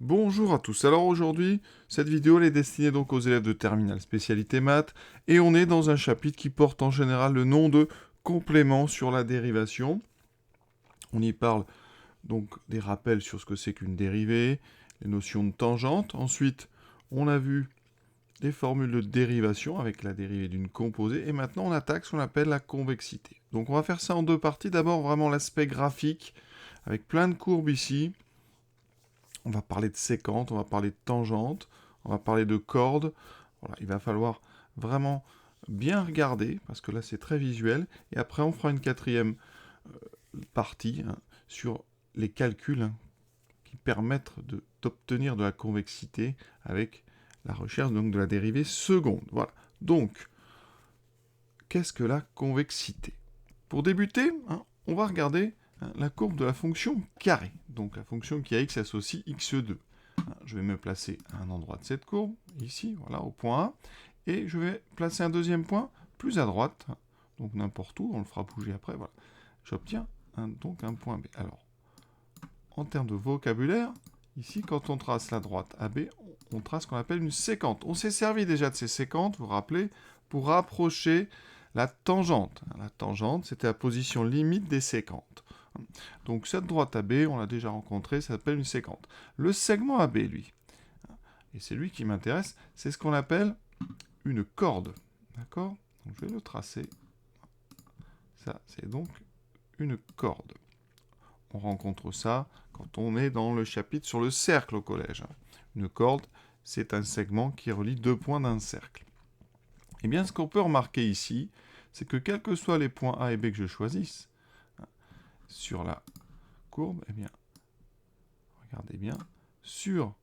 Bonjour à tous. Alors aujourd'hui, cette vidéo elle est destinée donc aux élèves de terminale spécialité maths et on est dans un chapitre qui porte en général le nom de complément sur la dérivation. On y parle donc des rappels sur ce que c'est qu'une dérivée, les notions de tangente. Ensuite, on a vu les formules de dérivation avec la dérivée d'une composée et maintenant on attaque ce qu'on appelle la convexité. Donc on va faire ça en deux parties. D'abord vraiment l'aspect graphique avec plein de courbes ici. On va parler de séquente, on va parler de tangente, on va parler de cordes. Voilà, il va falloir vraiment bien regarder, parce que là c'est très visuel. Et après on fera une quatrième partie sur les calculs qui permettent d'obtenir de la convexité avec la recherche donc, de la dérivée seconde. Voilà. Donc, qu'est-ce que la convexité? Pour débuter, on va regarder la courbe de la fonction carré. Donc la fonction qui a x associe x2. Je vais me placer à un endroit de cette courbe, ici, voilà, au point A. Et je vais placer un deuxième point plus à droite, donc n'importe où, on le fera bouger après, voilà. J'obtiens donc un point B. Alors, en termes de vocabulaire, ici, quand on trace la droite AB, on trace ce qu'on appelle une séquente. On s'est servi déjà de ces séquentes, vous vous rappelez, pour rapprocher la tangente. La tangente, c'était la position limite des séquentes. Donc cette droite AB, on l'a déjà rencontrée, ça s'appelle une séquente. Le segment AB, lui, et c'est lui qui m'intéresse, c'est ce qu'on appelle une corde. D'accord? Donc je vais le tracer. Ça, c'est donc une corde. On rencontre ça quand on est dans le chapitre sur le cercle au collège. Une corde, c'est un segment qui relie deux points d'un cercle. Eh bien, ce qu'on peut remarquer ici, c'est que quels que soient les points A et B que je choisisse sur la courbe, eh bien, regardez bien, sur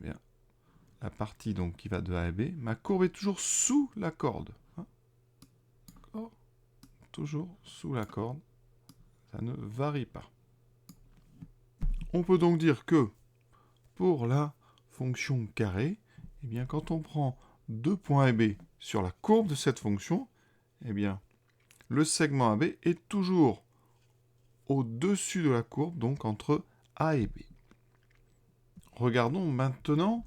la partie donc, qui va de A à B, ma courbe est toujours sous la corde. D'accord? Toujours sous la corde. Ça ne varie pas. On peut donc dire que pour la fonction carré, eh bien, quand on prend deux points A et B sur la courbe de cette fonction, eh bien, le segment AB est toujours au-dessus de la courbe, donc entre A et B. Regardons maintenant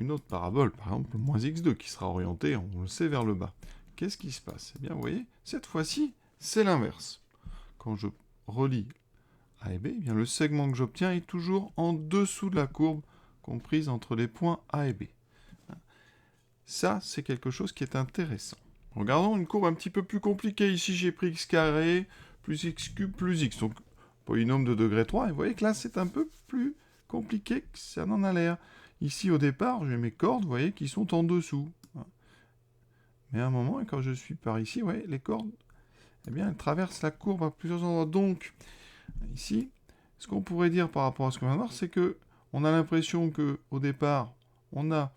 une autre parabole, par exemple moins x2, qui sera orientée, on le sait, vers le bas. Qu'est-ce qui se passe? Eh bien, vous voyez, cette fois-ci, c'est l'inverse. Quand je relie A et B, eh bien, le segment que j'obtiens est toujours en dessous de la courbe comprise entre les points A et B. Ça, c'est quelque chose qui est intéressant. Regardons une courbe un petit peu plus compliquée. Ici, j'ai pris x carré plus x cube plus x. Donc, polynôme de degré 3. Et vous voyez que là, c'est un peu plus compliqué que ça n'en a l'air. Ici, au départ, j'ai mes cordes, vous voyez, qui sont en dessous. Mais à un moment, et quand je suis par ici, vous voyez, les cordes, eh bien, elles traversent la courbe à plusieurs endroits. Donc, ici, ce qu'on pourrait dire par rapport à ce qu'on vient de voir, c'est que on a l'impression que au départ, on a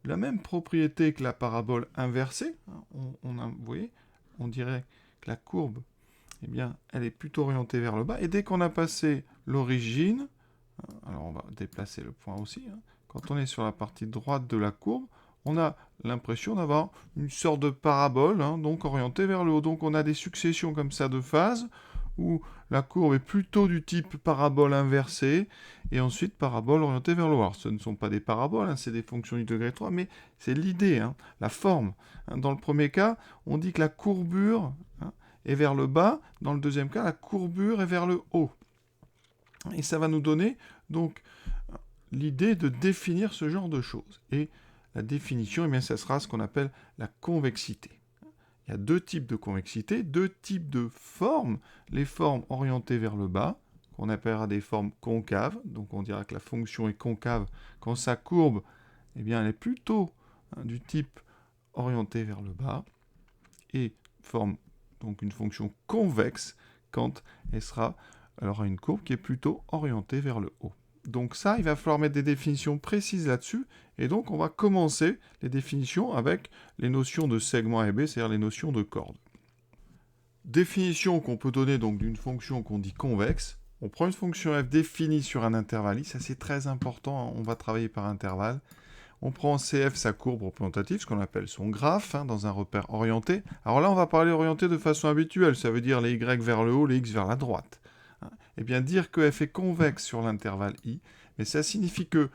la même propriété que la parabole inversée. Vous voyez, on dirait que la courbe, eh bien, elle est plutôt orientée vers le bas. Et dès qu'on a passé l'origine, alors on va déplacer le point aussi, quand on est sur la partie droite de la courbe, on a l'impression d'avoir une sorte de parabole, donc orientée vers le haut. Donc on a des successions comme ça de phases, où la courbe est plutôt du type parabole inversée, et ensuite parabole orientée vers le haut. Alors, ce ne sont pas des paraboles, c'est des fonctions du degré 3, mais c'est l'idée, la forme. Dans le premier cas, on dit que la courbure est vers le bas. Dans le deuxième cas, la courbure est vers le haut. Et ça va nous donner donc l'idée de définir ce genre de choses. Et la définition, eh bien, ça sera ce qu'on appelle la convexité. Il y a deux types de convexité, deux types de formes. Les formes orientées vers le bas, qu'on appellera des formes concaves. Donc on dira que la fonction est concave quand sa courbe, eh bien, elle est plutôt du type orienté vers le bas. Et forme donc une fonction convexe quand elle aura une courbe qui est plutôt orientée vers le haut. Donc ça, il va falloir mettre des définitions précises là-dessus. Et donc, on va commencer les définitions avec les notions de segment A et B, c'est-à-dire les notions de corde. Définition qu'on peut donner donc d'une fonction qu'on dit convexe. On prend une fonction f définie sur un intervalle i, ça c'est très important, on va travailler par intervalle. On prend CF sa courbe représentative, ce qu'on appelle son graphe, dans un repère orienté. Alors là, on va parler orienté de façon habituelle, ça veut dire les y vers le haut, les x vers la droite. Et bien dire que f est convexe sur l'intervalle i, mais ça signifie que,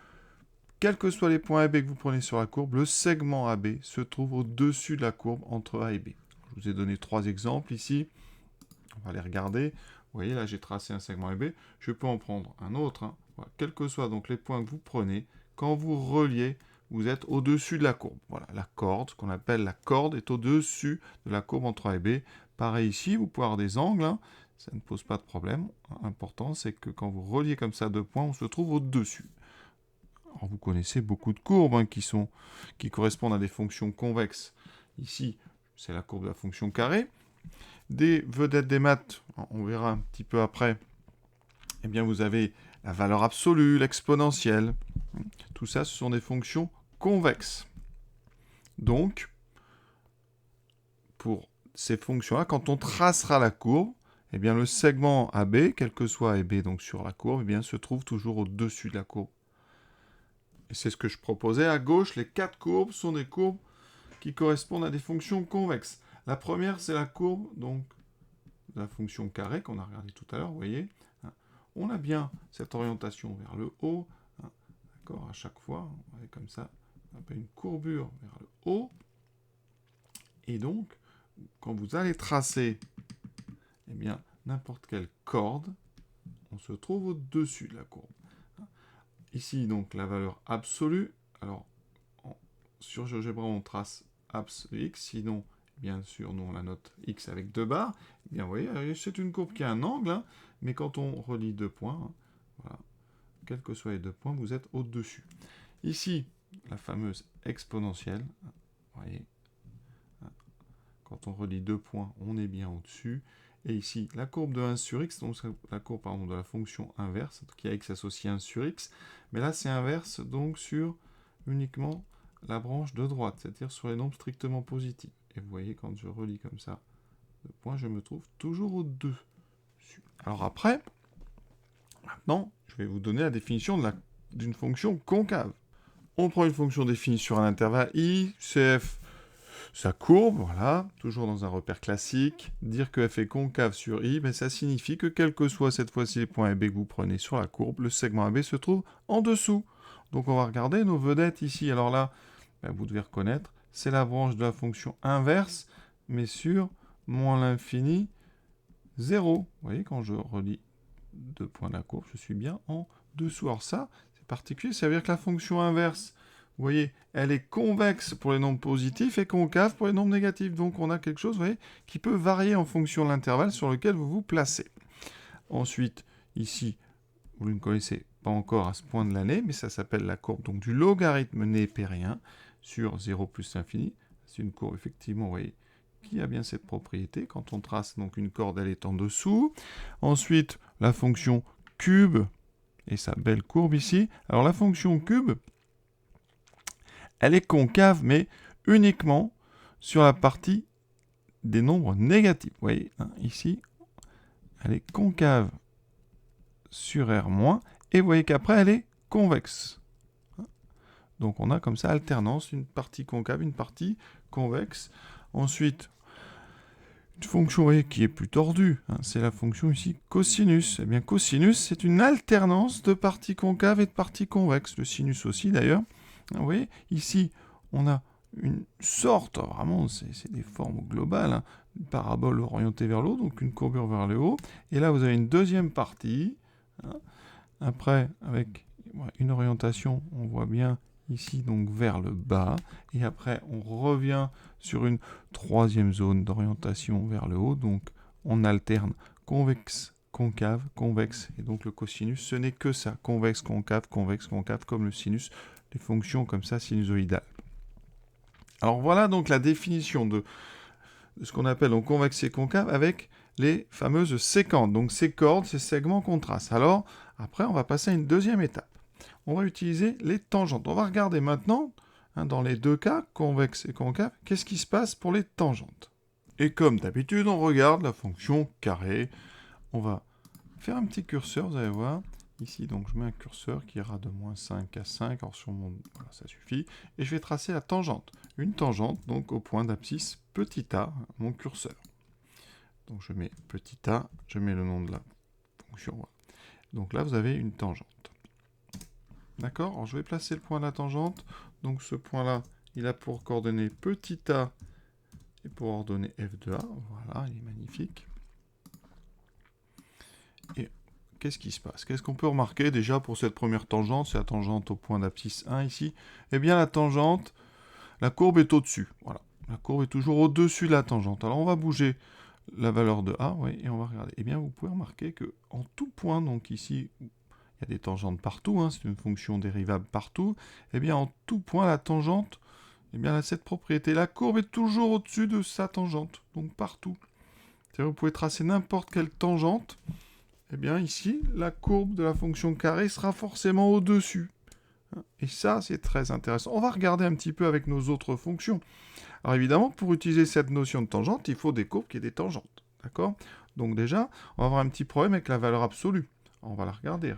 quels que soient les points A et B que vous prenez sur la courbe, le segment AB se trouve au-dessus de la courbe entre A et B. Je vous ai donné 3 exemples ici. On va les regarder. Vous voyez, là, j'ai tracé un segment AB. Je peux en prendre un autre. Hein. Voilà. Quels que soient donc les points que vous prenez, quand vous reliez, vous êtes au-dessus de la courbe. Voilà, la corde, ce qu'on appelle la corde, est au-dessus de la courbe entre A et B. Pareil ici, vous pouvez avoir des angles. Hein. Ça ne pose pas de problème. L'important, c'est que quand vous reliez comme ça 2 points, on se trouve au-dessus. Alors, vous connaissez beaucoup de courbes hein, qui correspondent à des fonctions convexes. Ici, c'est la courbe de la fonction carrée. Des vedettes des maths, on verra un petit peu après, eh bien vous avez la valeur absolue, l'exponentielle. Tout ça, ce sont des fonctions convexes. Donc, pour ces fonctions-là, quand on tracera la courbe, eh bien le segment AB, quel que soit AB donc sur la courbe, eh bien, se trouve toujours au-dessus de la courbe. Et c'est ce que je proposais. À gauche, les 4 courbes sont des courbes qui correspondent à des fonctions convexes. La première, c'est la courbe donc, de la fonction carrée qu'on a regardé tout à l'heure, vous voyez. On a bien cette orientation vers le haut. D'accord, à chaque fois, on va comme ça, on appelle une courbure vers le haut. Et donc, quand vous allez tracer eh bien, n'importe quelle corde, on se trouve au-dessus de la courbe. Ici, donc, la valeur absolue. Alors, sur GeoGebra, on trace abs de x, sinon, bien sûr, nous, on la note x avec 2 barres. Eh bien, vous voyez, c'est une courbe qui a un angle, hein, mais quand on relie 2 points, hein, voilà, quels que soient les 2 points, vous êtes au-dessus. Ici, la fameuse exponentielle, vous voyez, quand on relie 2 points, on est bien au-dessus. Et ici, la courbe de 1 sur x, donc la courbe pardon, de la fonction inverse, qui a x associé 1 sur x, mais là c'est inverse donc sur uniquement la branche de droite, c'est-à-dire sur les nombres strictement positifs. Et vous voyez, quand je relie comme ça le point, je me trouve toujours au-dessus. Alors après, maintenant, je vais vous donner la définition d'une fonction concave. On prend une fonction définie sur un intervalle i, cf sa courbe, voilà, toujours dans un repère classique. Dire que f est concave sur i, ben ça signifie que quel que soit cette fois-ci les points AB que vous prenez sur la courbe, le segment AB se trouve en dessous. Donc on va regarder nos vedettes ici. Alors là, ben vous devez reconnaître, c'est la branche de la fonction inverse, mais sur moins l'infini 0. Vous voyez, quand je relie 2 points de la courbe, je suis bien en dessous. Alors ça, c'est particulier, ça veut dire que la fonction inverse, vous voyez, elle est convexe pour les nombres positifs et concave pour les nombres négatifs. Donc on a quelque chose, vous voyez, qui peut varier en fonction de l'intervalle sur lequel vous vous placez. Ensuite, ici, vous ne connaissez pas encore à ce point de l'année, mais ça s'appelle la courbe donc, du logarithme népérien sur 0 plus l'infini. C'est une courbe, effectivement, vous voyez, qui a bien cette propriété. Quand on trace donc une corde, elle est en dessous. Ensuite, la fonction cube et sa belle courbe ici. Alors la fonction cube, elle est concave, mais uniquement sur la partie des nombres négatifs. Vous voyez, hein, ici, elle est concave sur R-, et vous voyez qu'après, elle est convexe. Donc on a comme ça alternance, une partie concave, une partie convexe. Ensuite, une fonction qui est plus tordue, hein, c'est la fonction ici cosinus. Eh bien, cosinus, c'est une alternance de parties concaves et de parties convexes. Le sinus aussi, d'ailleurs. Vous voyez, ici, on a une sorte, vraiment, c'est des formes globales, hein, une parabole orientée vers le haut, donc une courbure vers le haut. Et là, vous avez une deuxième partie. Hein, après, avec une orientation, on voit bien ici, donc vers le bas. Et après, on revient sur une troisième zone d'orientation vers le haut. Donc, on alterne convexe, concave, convexe. Et donc, le cosinus, ce n'est que ça. Convexe, concave, comme le sinus. Des fonctions comme ça, sinusoïdales. Alors, voilà donc la définition de ce qu'on appelle donc convexe et concave avec les fameuses séquentes. Donc, ces cordes, ces segments qu'on trace. Alors, après, on va passer à une deuxième étape. On va utiliser les tangentes. On va regarder maintenant, hein, dans les deux cas, convexe et concave, qu'est-ce qui se passe pour les tangentes. Et comme d'habitude, on regarde la fonction carré. On va faire un petit curseur, vous allez voir. Ici, donc, je mets un curseur qui ira de -5 à 5. Alors, sur mon... Voilà, ça suffit. Et je vais tracer la tangente. Une tangente, donc, au point d'abscisse petit a, mon curseur. Donc, je mets petit a, je mets le nom de la fonction. Voilà. Donc là, vous avez une tangente. D'accord? Alors je vais placer le point de la tangente. Donc ce point-là, il a pour coordonnées petit a et pour ordonner f de a. Voilà, il est magnifique. Et qu'est-ce qui se passe? Qu'est-ce qu'on peut remarquer déjà pour cette première tangente? C'est la tangente au point d'abscisse 1 ici. Eh bien la tangente, la courbe est au-dessus. Voilà. La courbe est toujours au-dessus de la tangente. Alors on va bouger la valeur de a, oui, et on va regarder. Eh bien vous pouvez remarquer que en tout point, donc ici, il y a des tangentes partout, hein, c'est une fonction dérivable partout. Eh bien en tout point, la tangente, eh bien elle a cette propriété. La courbe est toujours au-dessus de sa tangente, donc partout. C'est-à-dire vous pouvez tracer n'importe quelle tangente. Eh bien ici, la courbe de la fonction carré sera forcément au-dessus. Et ça, c'est très intéressant. On va regarder un petit peu avec nos autres fonctions. Alors évidemment, pour utiliser cette notion de tangente, il faut des courbes qui aient des tangentes. D'accord? Donc déjà, on va avoir un petit problème avec la valeur absolue. On va la regarder.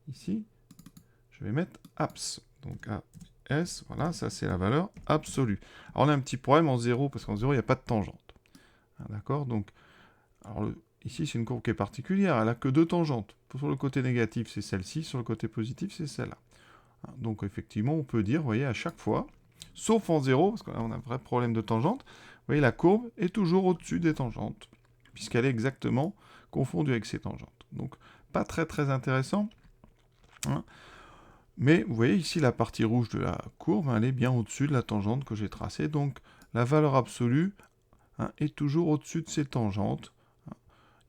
Ici, je vais mettre abs. Donc AS, voilà, ça c'est la valeur absolue. Alors on a un petit problème en 0, parce qu'en 0, il n'y a pas de tangente. D'accord? Donc, alors ici, c'est une courbe qui est particulière. Elle n'a que deux tangentes. Sur le côté négatif, c'est celle-ci. Sur le côté positif, c'est celle-là. Donc effectivement, on peut dire, vous voyez, à chaque fois, sauf en 0, parce que là on a un vrai problème de tangente, vous voyez, la courbe est toujours au-dessus des tangentes, puisqu'elle est exactement confondue avec ces tangentes. Donc pas très très intéressant. Hein. Mais vous voyez ici, la partie rouge de la courbe, elle est bien au-dessus de la tangente que j'ai tracée. Donc la valeur absolue est toujours au-dessus de ces tangentes,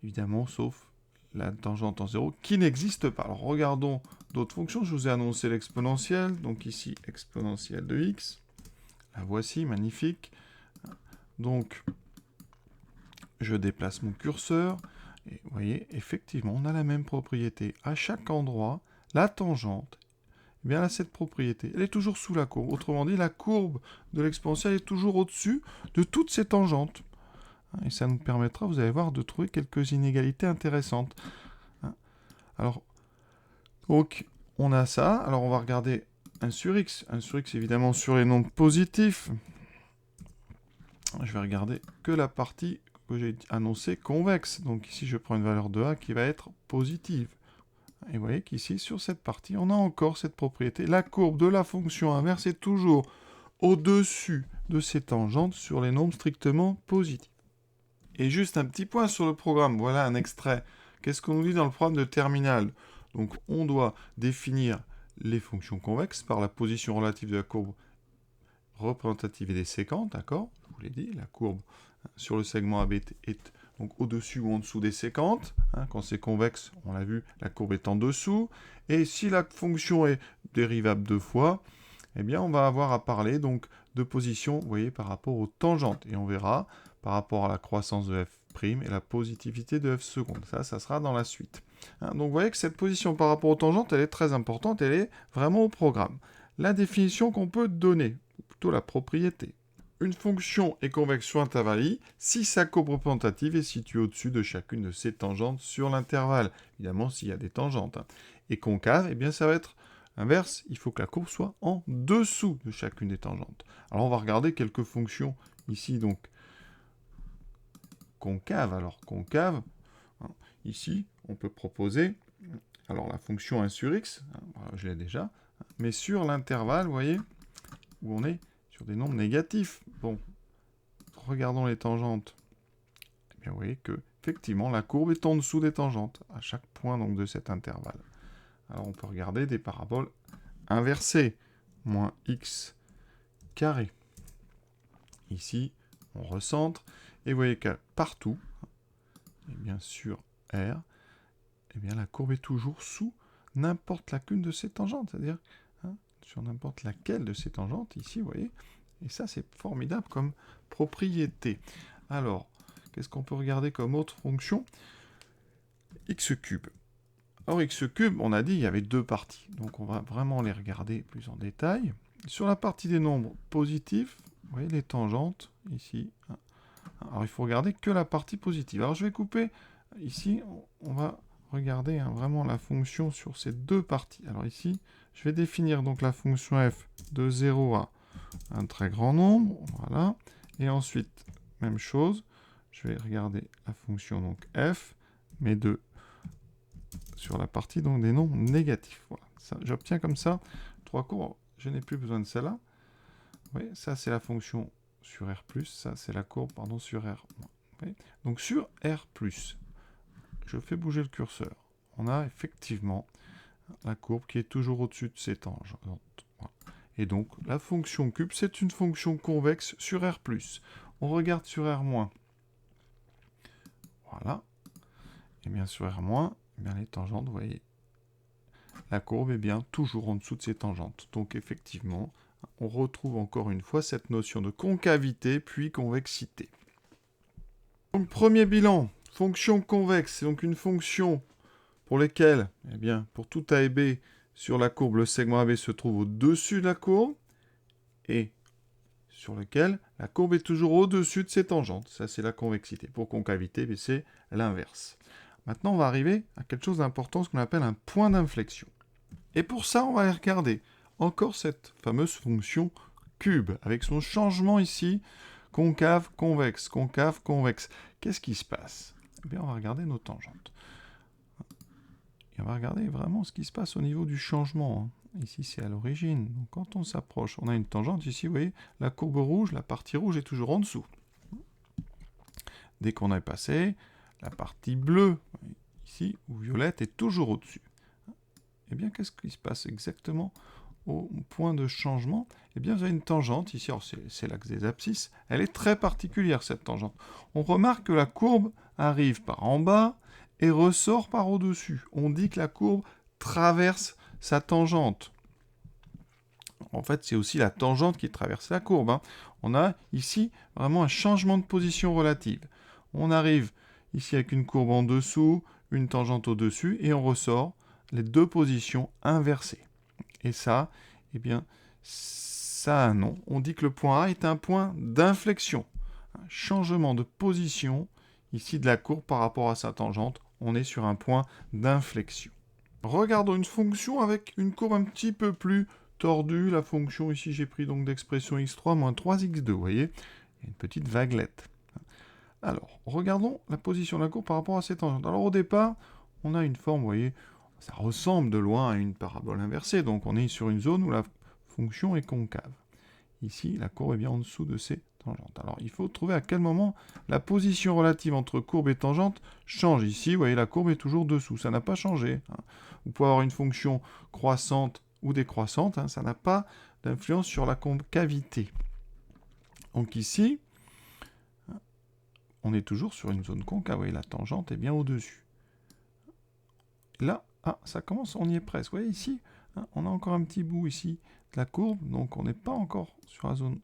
évidemment, sauf la tangente en 0 qui n'existe pas. Alors regardons d'autres fonctions. Je vous ai annoncé l'exponentielle. Donc ici, exponentielle de x. La voici, magnifique. Donc, je déplace mon curseur. Et vous voyez, effectivement, on a la même propriété. À chaque endroit, la tangente, eh bien, elle a cette propriété. Elle est toujours sous la courbe. Autrement dit, la courbe de l'exponentielle est toujours au-dessus de toutes ces tangentes. Et ça nous permettra, vous allez voir, de trouver quelques inégalités intéressantes. Alors, donc, on a ça. Alors, on va regarder 1 sur x. 1 sur x, évidemment, sur les nombres positifs. Je vais regarder que la partie que j'ai annoncée convexe. Donc ici, je prends une valeur de a qui va être positive. Et vous voyez qu'ici, sur cette partie, on a encore cette propriété. La courbe de la fonction inverse est toujours au-dessus de ces tangentes sur les nombres strictement positifs. Et juste un petit point sur le programme. Voilà un extrait. Qu'est-ce qu'on nous dit dans le programme de terminal? Donc, on doit définir les fonctions convexes par la position relative de la courbe représentative et des séquentes, d'accord? Je vous l'ai dit, la courbe sur le segment AB est donc au-dessus ou en dessous des séquentes. Quand c'est convexe, on l'a vu, la courbe est en dessous. Et si la fonction est dérivable deux fois, eh bien, on va avoir à parler donc de position, vous voyez, par rapport aux tangentes. Et on verra par rapport à la croissance de f' et la positivité de f seconde. Ça sera dans la suite. Donc, vous voyez que cette position par rapport aux tangentes, elle est très importante. Elle est vraiment au programme. La définition qu'on peut donner, ou plutôt la propriété. Une fonction est convexe sur intervalle i si sa courbe représentative est située au-dessus de chacune de ses tangentes sur l'intervalle. Évidemment, s'il y a des tangentes. Et concave, eh bien, ça va être inverse. Il faut que la courbe soit en dessous de chacune des tangentes. Alors, on va regarder quelques fonctions ici, donc concave. Alors, concave, ici, on peut proposer alors la fonction 1 sur x, voilà, je l'ai déjà, mais sur l'intervalle, vous voyez, où on est sur des nombres négatifs. Bon, regardons les tangentes. Eh bien, vous voyez que, effectivement, la courbe est en dessous des tangentes, à chaque point donc, de cet intervalle. Alors, on peut regarder des paraboles inversées. Moins x carré. Ici, on recentre. Et vous voyez que partout, et bien sur R, eh bien, la courbe est toujours sous n'importe laquelle de ces tangentes. C'est-à-dire, sur n'importe laquelle de ces tangentes, ici, vous voyez. Et ça, c'est formidable comme propriété. Alors, qu'est-ce qu'on peut regarder comme autre fonction? X cube. Alors, x cube, on a dit, il y avait deux parties. Donc, on va vraiment les regarder plus en détail. Sur la partie des nombres positifs, vous voyez les tangentes, ici. Alors, il faut regarder que la partie positive. Alors, je vais couper, ici, on va regarder vraiment la fonction sur ces deux parties. Alors, ici, je vais définir donc la fonction f de 0 à un très grand nombre, voilà. Et ensuite, même chose, je vais regarder la fonction donc f, mais sur la partie donc des nombres négatifs. Voilà. J'obtiens comme ça 3 courbes. Je n'ai plus besoin de celle-là. Oui, ça c'est la fonction sur R+, ça c'est la courbe pardon, sur R-. Oui. Donc sur R+, je fais bouger le curseur. On a effectivement la courbe qui est toujours au-dessus de ces tangentes. Voilà. Et donc la fonction cube, c'est une fonction convexe sur R+. On regarde sur R-. Voilà. Et bien sur R-, eh bien les tangentes, vous voyez, la courbe est bien toujours en dessous de ces tangentes. Donc effectivement, on retrouve encore une fois cette notion de concavité puis convexité. Donc premier bilan, fonction convexe, c'est donc une fonction pour lesquelles, eh bien, pour tout A et B, sur la courbe, le segment AB se trouve au-dessus de la courbe, et sur lequel la courbe est toujours au-dessus de ses tangentes. Ça, c'est la convexité. Pour concavité, c'est l'inverse. Maintenant, on va arriver à quelque chose d'important, ce qu'on appelle un point d'inflexion. Et pour ça, on va aller regarder encore cette fameuse fonction cube, avec son changement ici, concave, convexe, concave, convexe. Qu'est-ce qui se passe? Eh bien, on va regarder nos tangentes. Et on va regarder vraiment ce qui se passe au niveau du changement. Ici, c'est à l'origine. Donc, quand on s'approche, on a une tangente ici, vous voyez, la courbe rouge, la partie rouge est toujours en dessous. Dès qu'on est passé, la partie bleue, ici, ou violette, est toujours au-dessus. Eh bien, qu'est-ce qui se passe exactement au point de changement? Eh bien, vous avez une tangente, ici, alors c'est l'axe des abscisses, elle est très particulière, cette tangente. On remarque que la courbe arrive par en bas et ressort par au-dessus. On dit que la courbe traverse sa tangente. En fait, c'est aussi la tangente qui traverse la courbe. On a ici vraiment un changement de position relative. On arrive ici avec une courbe en dessous, une tangente au-dessus, et on ressort les deux positions inversées. Et ça, eh bien, ça a un nom. On dit que le point A est un point d'inflexion. Un changement de position ici de la courbe par rapport à sa tangente. On est sur un point d'inflexion. Regardons une fonction avec une courbe un petit peu plus tordue. La fonction ici, j'ai pris donc d'expression x3 moins 3x2. Vous voyez, il y a une petite vaguelette. Alors, regardons la position de la courbe par rapport à ces tangentes. Alors au départ, on a une forme, vous voyez, ça ressemble de loin à une parabole inversée. Donc on est sur une zone où la fonction est concave. Ici, la courbe est bien en dessous de ces tangentes. Alors il faut trouver à quel moment la position relative entre courbe et tangente change. Ici, vous voyez, la courbe est toujours dessous. Ça n'a pas changé. Vous pouvez avoir une fonction croissante ou décroissante. Ça n'a pas d'influence sur la concavité. Donc ici, on est toujours sur une zone concave. Vous voyez, la tangente est bien au-dessus. Là, ça commence, on y est presque. Vous voyez ici, on a encore un petit bout ici de la courbe, donc on n'est pas encore sur la zone,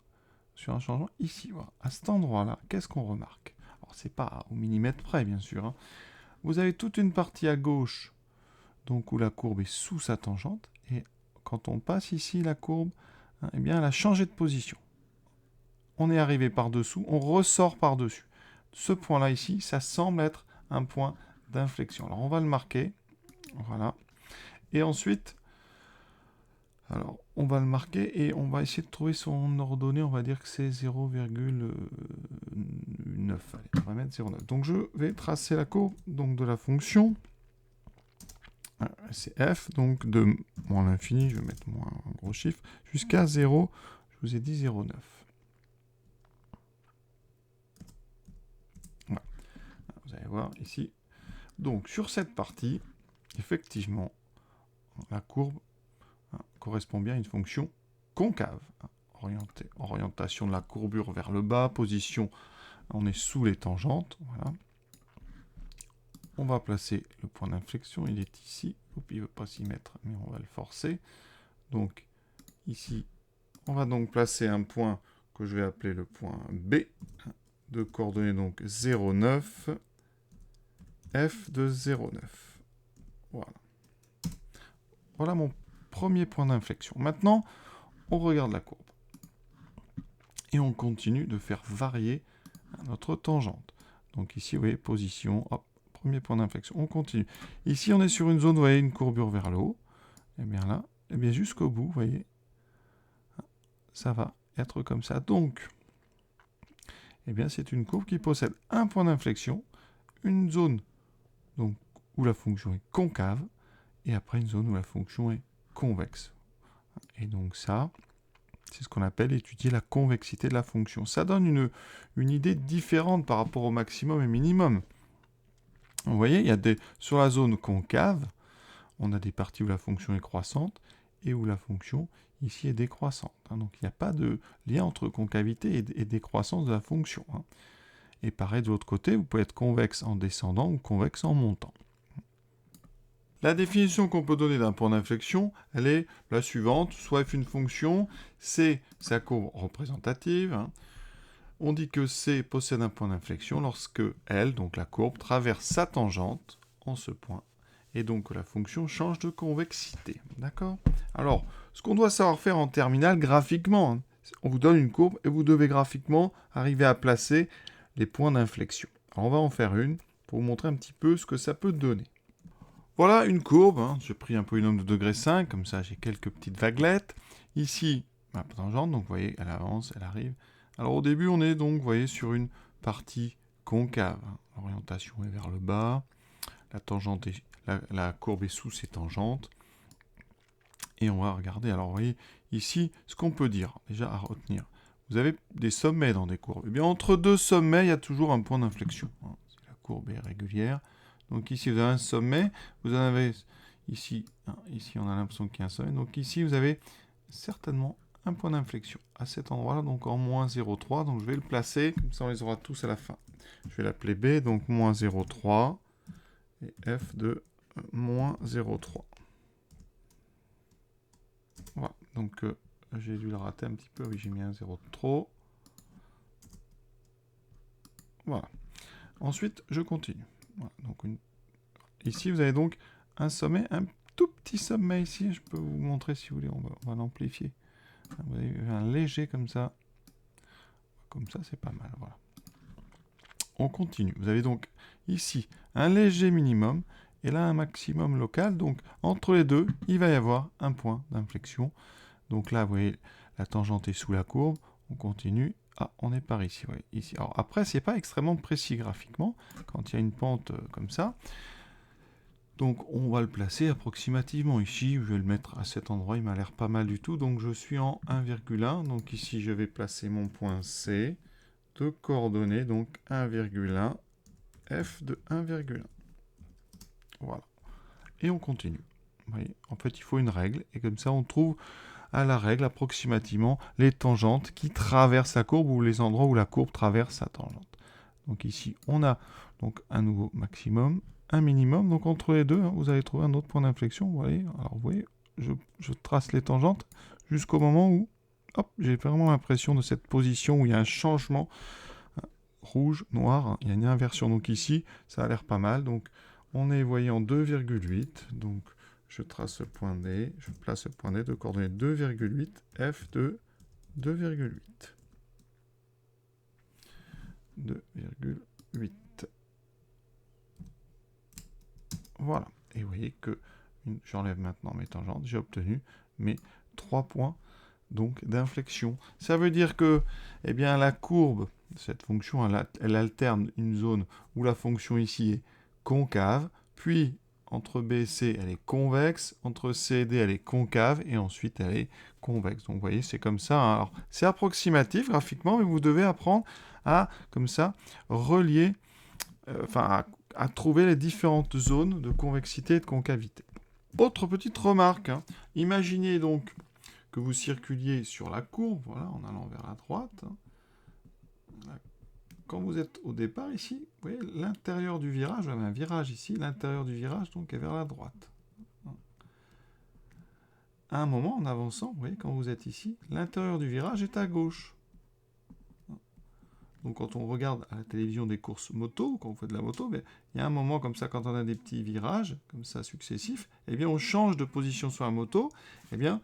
sur un changement. Ici, voilà, à cet endroit-là, qu'est-ce qu'on remarque? Alors, c'est pas au millimètre près, bien sûr. Vous avez toute une partie à gauche, donc où la courbe est sous sa tangente, et quand on passe ici la courbe, eh bien, elle a changé de position. On est arrivé par-dessous, on ressort par-dessus. Ce point-là ici, ça semble être un point d'inflexion. Alors, on va le marquer. Voilà. Et ensuite, alors, on va le marquer et on va essayer de trouver son ordonnée. On va dire que c'est 0,9. Allez, on va mettre 0,9. Donc, je vais tracer la courbe donc, de la fonction. C'est f, donc de moins l'infini, je vais mettre moins un gros chiffre, jusqu'à 0, je vous ai dit 0,9. Voilà. Vous allez voir ici. Donc, sur cette partie, effectivement, la courbe correspond bien à une fonction concave. Orientation de la courbure vers le bas, position, on est sous les tangentes. Voilà. On va placer le point d'inflexion, il est ici. Il ne veut pas s'y mettre, mais on va le forcer. Donc, ici, on va donc placer un point que je vais appeler le point B, de coordonnées donc 0,9, f de 0,9. Voilà. Voilà mon premier point d'inflexion. Maintenant, on regarde la courbe. Et on continue de faire varier notre tangente. Donc ici, vous voyez, position, hop, premier point d'inflexion. On continue. Ici, on est sur une zone, vous voyez, une courbure vers le haut. Et bien là, et bien jusqu'au bout, vous voyez, ça va être comme ça. Donc, eh bien, c'est une courbe qui possède un point d'inflexion, une zone donc, où la fonction est concave, et après une zone où la fonction est convexe. Et donc ça, c'est ce qu'on appelle étudier la convexité de la fonction. Ça donne une idée différente par rapport au maximum et minimum. Vous voyez, il y a sur la zone concave, on a des parties où la fonction est croissante et où la fonction ici est décroissante. Donc il n'y a pas de lien entre concavité et décroissance de la fonction. Et pareil de l'autre côté, vous pouvez être convexe en descendant ou convexe en montant. La définition qu'on peut donner d'un point d'inflexion, elle est la suivante. Soit f une fonction, c'est sa courbe représentative. On dit que C possède un point d'inflexion lorsque L, donc la courbe, traverse sa tangente en ce point. Et donc la fonction change de convexité. D'accord? Alors, ce qu'on doit savoir faire en terminale graphiquement, on vous donne une courbe et vous devez graphiquement arriver à placer les points d'inflexion. Alors on va en faire une pour vous montrer un petit peu ce que ça peut donner. Voilà une courbe, j'ai pris un polynôme de degré 5, comme ça j'ai quelques petites vaguelettes. Ici, ma tangente, donc vous voyez, elle avance, elle arrive. Alors au début, on est donc, vous voyez, sur une partie concave. L'orientation est vers le bas, la tangente est, la courbe est sous ses tangentes. Et on va regarder, alors vous voyez, ici, ce qu'on peut dire, déjà à retenir. Vous avez des sommets dans des courbes. Eh bien, entre deux sommets, il y a toujours un point d'inflexion. Si la courbe est régulière. Donc ici, vous avez un sommet. Vous en avez ici, ici on a l'impression qu'il y a un sommet. Donc ici, vous avez certainement un point d'inflexion à cet endroit-là, donc en moins 0,3. Donc je vais le placer, comme ça on les aura tous à la fin. Je vais l'appeler B, donc moins 0,3 et F de moins 0,3. Voilà, donc j'ai dû le rater un petit peu, oui j'ai mis un 0 de trop. Voilà. Ensuite, je continue. Voilà, donc ici, vous avez donc un sommet, un tout petit sommet ici. Je peux vous montrer si vous voulez, on va l'amplifier. Vous avez un léger comme ça. Comme ça, c'est pas mal. Voilà. On continue. Vous avez donc ici un léger minimum et là un maximum local. Donc entre les deux, il va y avoir un point d'inflexion. Donc là, vous voyez, la tangente est sous la courbe. On continue. Ah, on est par ici. Ouais, ici. Alors après, c'est pas extrêmement précis graphiquement quand il y a une pente comme ça. Donc on va le placer approximativement ici. Je vais le mettre à cet endroit. Il m'a l'air pas mal du tout. Donc je suis en 1,1. Donc ici, je vais placer mon point C de coordonnées. Donc 1,1. F de 1,1. Voilà. Et on continue. Vous voyez, en fait, il faut une règle. Et comme ça, on trouve à la règle approximativement les tangentes qui traversent la courbe ou les endroits où la courbe traverse sa tangente. Donc ici, on a donc un nouveau maximum, un minimum. Donc entre les deux, vous allez trouver un autre point d'inflexion. Vous voyez, alors vous voyez, je trace les tangentes jusqu'au moment où, hop, j'ai vraiment l'impression de cette position où il y a un changement rouge, noir, il y a une inversion. Donc ici, ça a l'air pas mal. Donc on est, vous voyez, en 2,8. Donc je trace le point D, je place le point D de coordonnées 2,8, F de 2,8. 2,8. Voilà. Et vous voyez que j'enlève maintenant mes tangentes, j'ai obtenu mes 3 points donc d'inflexion. Ça veut dire que eh bien, la courbe, cette fonction, elle alterne une zone où la fonction ici est concave, puis entre B et C, elle est convexe, entre C et D, elle est concave, et ensuite elle est convexe. Donc vous voyez, c'est comme ça. Hein. Alors, c'est approximatif graphiquement, mais vous devez apprendre à, comme ça, relier, à trouver les différentes zones de convexité et de concavité. Autre petite remarque, hein. Imaginez donc que vous circuliez sur la courbe, voilà, en allant vers la droite. Quand vous êtes au départ ici, vous voyez, l'intérieur du virage, vous avez un virage ici, l'intérieur du virage donc est vers la droite. À un moment, en avançant, vous voyez, quand vous êtes ici, l'intérieur du virage est à gauche. Donc quand on regarde à la télévision des courses moto, quand on fait de la moto, il y a un moment comme ça, quand on a des petits virages, comme ça, successifs, eh bien on change de position sur la moto, eh bien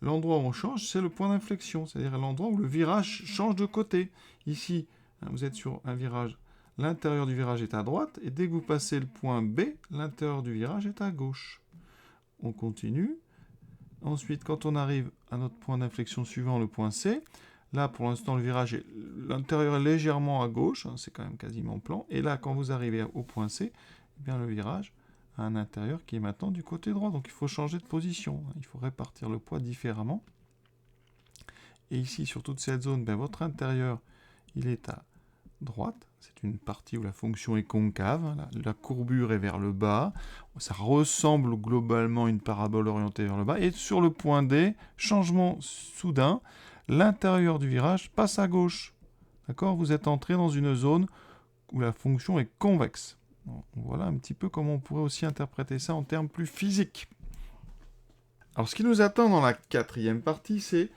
l'endroit où on change, c'est le point d'inflexion, c'est-à-dire l'endroit où le virage change de côté. Ici, vous êtes sur un virage, l'intérieur du virage est à droite, et dès que vous passez le point B, l'intérieur du virage est à gauche. On continue. Ensuite, quand on arrive à notre point d'inflexion suivant, le point C, là, pour l'instant, le virage, l'intérieur est légèrement à gauche, hein, c'est quand même quasiment plan. Et là, quand vous arrivez au point C, eh bien, le virage un intérieur qui est maintenant du côté droit. Donc il faut changer de position. Il faut répartir le poids différemment. Et ici, sur toute cette zone, ben, votre intérieur, il est à droite. C'est une partie où la fonction est concave. La courbure est vers le bas. Ça ressemble globalement à une parabole orientée vers le bas. Et sur le point D, changement soudain, l'intérieur du virage passe à gauche. D'accord ? Vous êtes entré dans une zone où la fonction est convexe. Voilà un petit peu comment on pourrait aussi interpréter ça en termes plus physiques. Alors ce qui nous attend dans la quatrième partie, c'est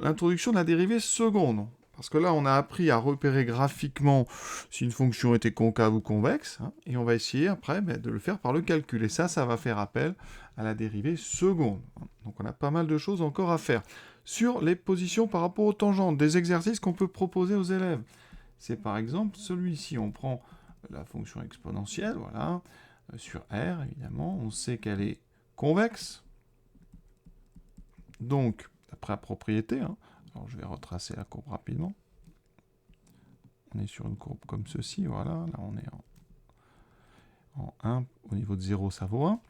l'introduction de la dérivée seconde. Parce que là, on a appris à repérer graphiquement si une fonction était concave ou convexe, et on va essayer après de le faire par le calcul. Et ça va faire appel à la dérivée seconde. Donc on a pas mal de choses encore à faire. Sur les positions par rapport aux tangentes, des exercices qu'on peut proposer aux élèves. C'est par exemple celui-ci, on prend la fonction exponentielle, voilà, sur R, évidemment, on sait qu'elle est convexe. Donc, d'après la propriété, alors je vais retracer la courbe rapidement. On est sur une courbe comme ceci, voilà, là on est en 1, au niveau de 0, ça vaut 1.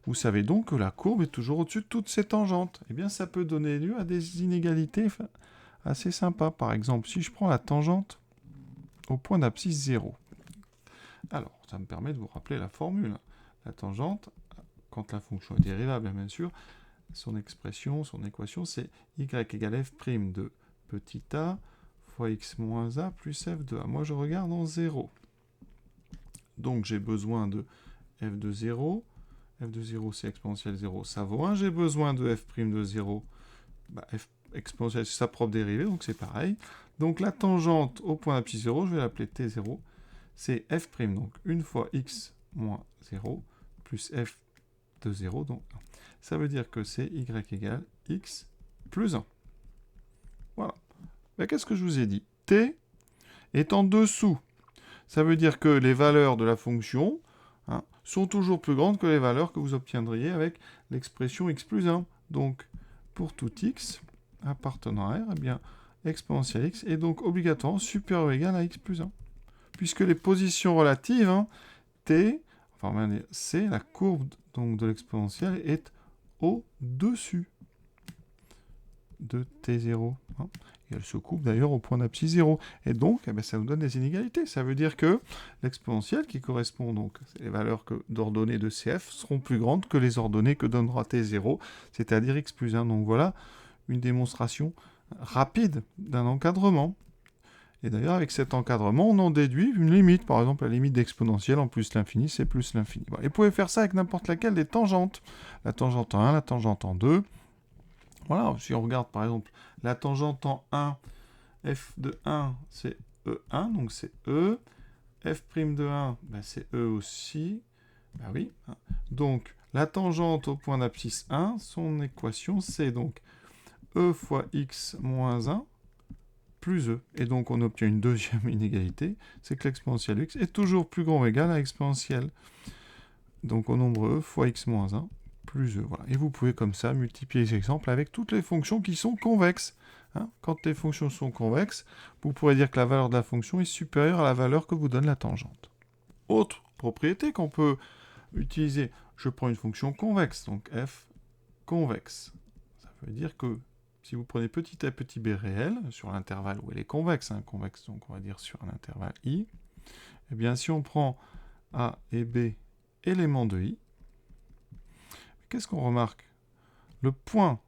Vous savez donc que la courbe est toujours au-dessus de toutes ces tangentes. Eh bien, ça peut donner lieu à des inégalités assez sympas. Par exemple, si je prends la tangente au point d'abscisse 0. Alors, ça me permet de vous rappeler la formule. La tangente, quand la fonction est dérivable, bien sûr, son expression, son équation, c'est y égale f' de petit a fois x moins a plus f de a. Moi, je regarde en 0. Donc, j'ai besoin de f de 0. F de 0, c'est exponentielle 0, ça vaut 1. J'ai besoin de f' de 0. F exponentielle, c'est sa propre dérivée, donc c'est pareil. Donc, la tangente au point d'abscisse 0, je vais l'appeler t0. C'est f', donc 1 fois x moins 0, plus f de 0, donc 1. Ça veut dire que c'est y égale x plus 1. Voilà. Mais qu'est-ce que je vous ai dit? T est en dessous. Ça veut dire que les valeurs de la fonction sont toujours plus grandes que les valeurs que vous obtiendriez avec l'expression x plus 1. Donc, pour tout x appartenant à R, eh bien, exponentielle x est donc obligatoirement supérieur ou égal à x plus 1. Puisque les positions relatives, t, enfin c, la courbe donc, de l'exponentielle est au-dessus de t0. Et elle se coupe d'ailleurs au point d'abscisse 0. Et donc, ça nous donne des inégalités. Ça veut dire que l'exponentielle, qui correspond donc à les valeurs d'ordonnées de CF, seront plus grandes que les ordonnées que donnera t0, c'est-à-dire x plus 1. Donc voilà une démonstration rapide d'un encadrement. Et d'ailleurs, avec cet encadrement, on en déduit une limite. Par exemple, la limite d'exponentielle en plus l'infini, c'est plus l'infini. Voilà. Et vous pouvez faire ça avec n'importe laquelle des tangentes. La tangente en 1, la tangente en 2. Voilà, si on regarde par exemple la tangente en 1, f de 1, c'est E1, donc c'est E. F' de 1, c'est E aussi. Oui. Donc, la tangente au point d'abscisse 1, son équation, c'est donc E fois x moins 1 plus E. Et donc, on obtient une deuxième inégalité, c'est que l'exponentielle de x est toujours plus grand ou égal à l'exponentielle. Donc, au nombre E fois x moins 1 plus E. Voilà. Et vous pouvez comme ça multiplier les exemples avec toutes les fonctions qui sont convexes. Quand les fonctions sont convexes, vous pourrez dire que la valeur de la fonction est supérieure à la valeur que vous donne la tangente. Autre propriété qu'on peut utiliser, je prends une fonction convexe, donc f convexe. Ça veut dire que si vous prenez petit a petit b réel, sur l'intervalle où elle est convexe, convexe donc on va dire sur un intervalle i, eh bien si on prend a et b éléments de i, qu'est-ce qu'on remarque? Le point,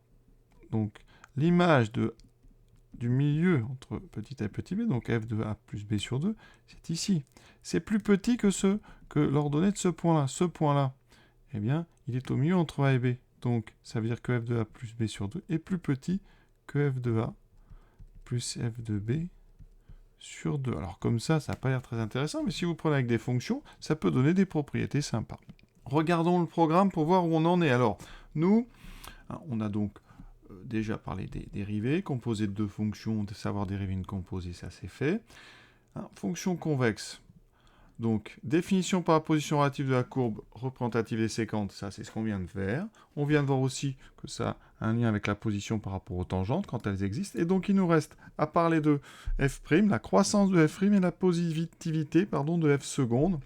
donc l'image du milieu entre petit a et petit b, donc f de a plus b sur 2, c'est ici. C'est plus petit que l'ordonnée de ce point-là. Ce point-là, eh bien, il est au milieu entre a et b. Donc, ça veut dire que f de a plus b sur 2 est plus petit que f de a plus f de b sur 2. Alors, comme ça n'a pas l'air très intéressant, mais si vous prenez avec des fonctions, ça peut donner des propriétés sympas. Regardons le programme pour voir où on en est. Alors, nous, on a donc déjà parlé des dérivés, composés de deux fonctions, de savoir dériver une composée, ça c'est fait. Fonction convexe, donc définition par la position relative de la courbe représentative des séquentes, ça c'est ce qu'on vient de faire. On vient de voir aussi que ça a un lien avec la position par rapport aux tangentes quand elles existent. Et donc il nous reste à parler de f', la croissance de f' et la positivité de f seconde.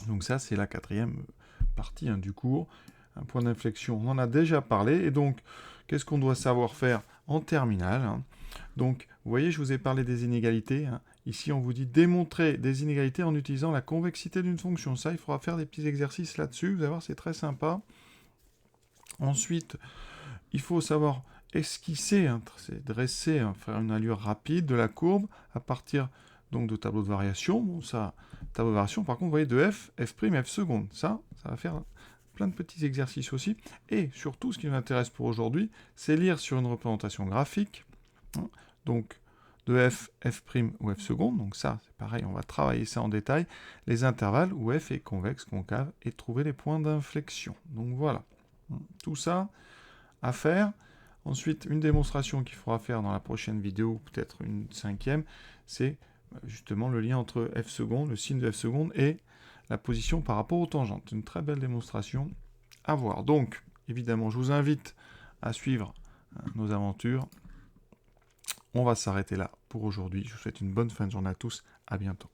Donc ça, c'est la quatrième partie du cours. Un point d'inflexion, on en a déjà parlé. Et donc, qu'est-ce qu'on doit savoir faire en terminale, Donc, vous voyez, je vous ai parlé des inégalités. Ici, on vous dit démontrer des inégalités en utilisant la convexité d'une fonction. Ça, il faudra faire des petits exercices là-dessus. Vous allez voir, c'est très sympa. Ensuite, il faut savoir esquisser, c'est dresser, faire une allure rapide de la courbe à partir donc de tableau de variation. Bon, ça, tableau de variation, par contre, vous voyez, de f, f', f seconde. Ça va faire plein de petits exercices aussi. Et surtout, ce qui nous intéresse pour aujourd'hui, c'est lire sur une représentation graphique. Donc, de f, f' ou f seconde. Donc ça, c'est pareil, on va travailler ça en détail. Les intervalles où f est convexe, concave, et trouver les points d'inflexion. Donc voilà. Tout ça à faire. Ensuite, une démonstration qu'il faudra faire dans la prochaine vidéo, peut-être une 5e, c'est justement le lien entre f seconde, le signe de f seconde, et la position par rapport aux tangentes. Une très belle démonstration à voir. Donc, évidemment, je vous invite à suivre nos aventures. On va s'arrêter là pour aujourd'hui. Je vous souhaite une bonne fin de journée à tous. À bientôt.